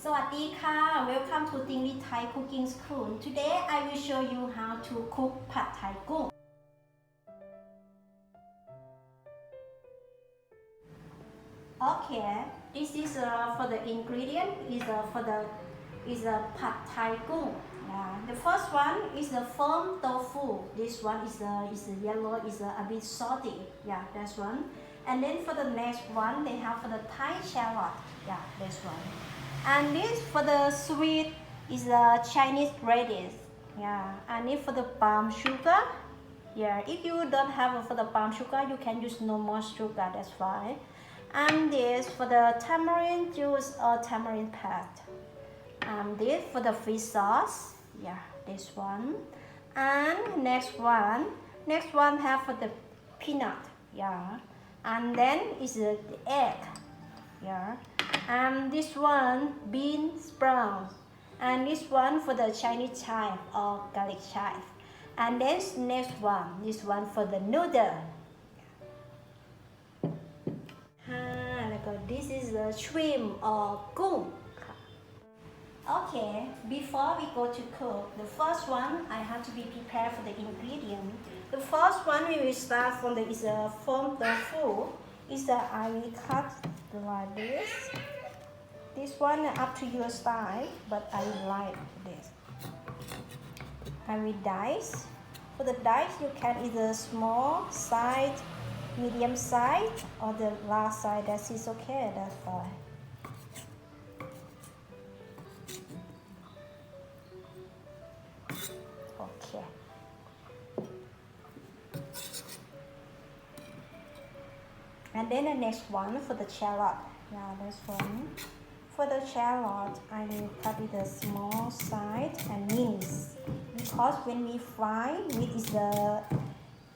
สวัสดีค่ะ Welcome to Tingly Thai Cooking School. Today I will show you how to cook Pad Thai กุ้ง Okay, this is for the ingredient is a Pad Thai กุ้ง. The first one is the firm tofu. This one is a yellow, is a bit salty. Yeah, that's one. And then for the next one, they have for the Thai shallot. Yeah, this one. And this for the sweet is a Chinese radish. Yeah, and if for the palm sugar, yeah, if you don't have for the palm sugar, you can use no more sugar, that's fine. And this for the tamarind juice or tamarind paste. This for the fish sauce, yeah, this one. And next one have for the peanut, yeah. And then is the egg, yeah. And this one bean sprouts, and this one for the Chinese chive or garlic chive. And then next one, this one for the noodle. This is the shrimp or กุ้ง Okay, before we go to cook, the first one I have to be prepared for the ingredient. The first one we will start from the is a firm tofu. Is that I will cut like this. This one up to your style, but I like this. I will dice. For the dice, you can either small size, medium size, or the large size. That is okay. That's fine. Okay. And then the next one for the shallot. Yeah, this one. For the shallot, I will cut it a small size and mince. Because when we fry, it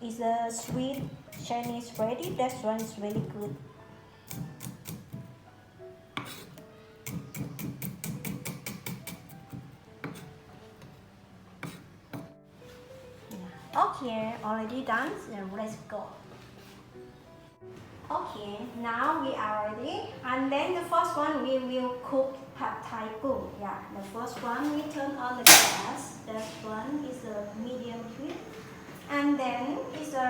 is a sweet Chinese radish. That one is really good. Okay, already done. So let's go. Okay, now we are ready. And then the first one we will cook Pad Thai กุ้ง. Yeah, the first one we turn on the gas. That one is a medium heat. And then is a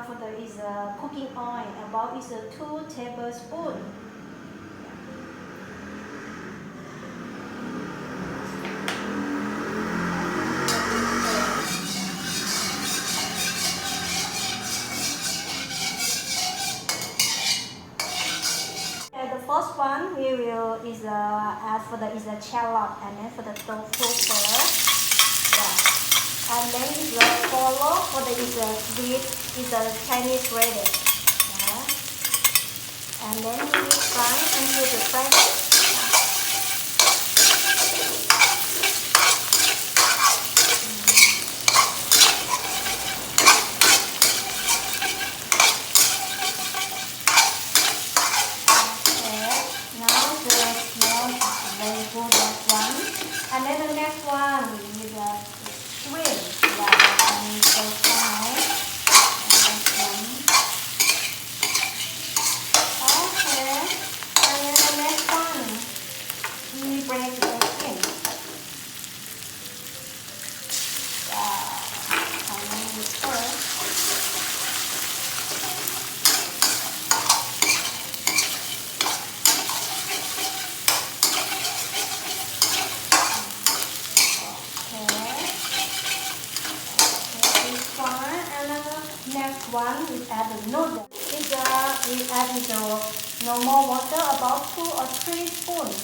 for the is a cooking oil. About is a 2 tablespoons. First one we will is add for the is a shallot and then for the tofu first, yeah. And then is follow for the is a sweet is a Chinese radish, yeah. And then we will fry until the fresh. And then the next one is the shrimp. Yeah, and so fry. Okay. And then the next one, we break the skin. Yeah. And then we stir. Next one is add the noodle. We add the normal water about 2 or 3 spoons.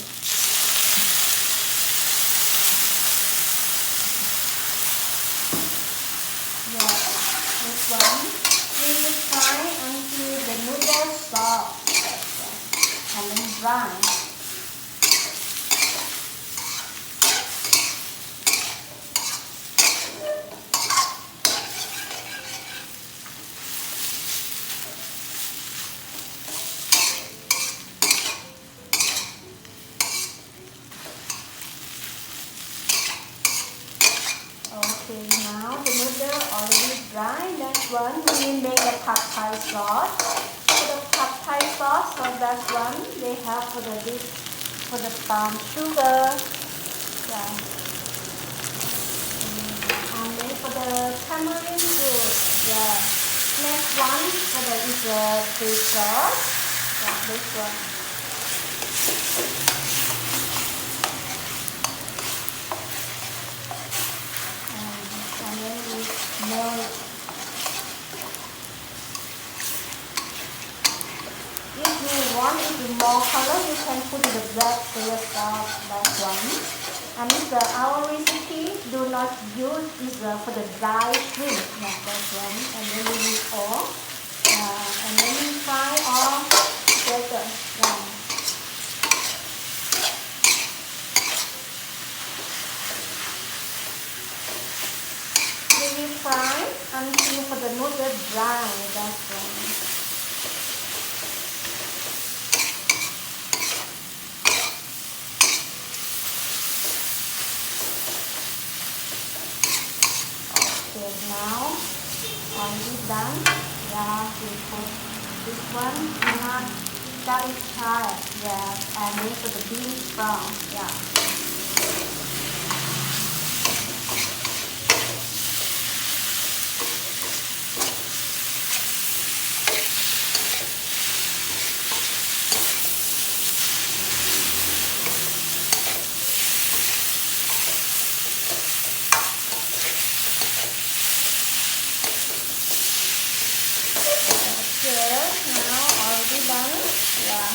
Yeah, this one we will fry until the noodles soft and then dry. Okay, now the noodle already dry. Next one, we will make the Pad Thai sauce. For the Pad Thai sauce, for that one, they have for the this for the palm sugar. Yeah. And then for the tamarind juice. Yeah. Next one for the is the fish sauce. Yeah, this one. And then we milk. If you want more color, you can put the black soy sauce, that one. And our recipe do not use is for the dry shrimp, yeah, that one. And then we use all. And then we fry all together. Yeah. We fry until for the noodles dry, that one. Okay, now already done. Yeah, we put this one, not garlic chive, yeah, and then for the beans brown, yeah. Now already done. Yeah.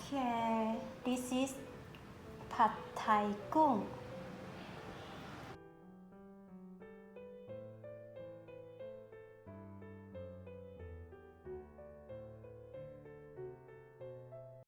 Okay, this is pad Thai กุ้ง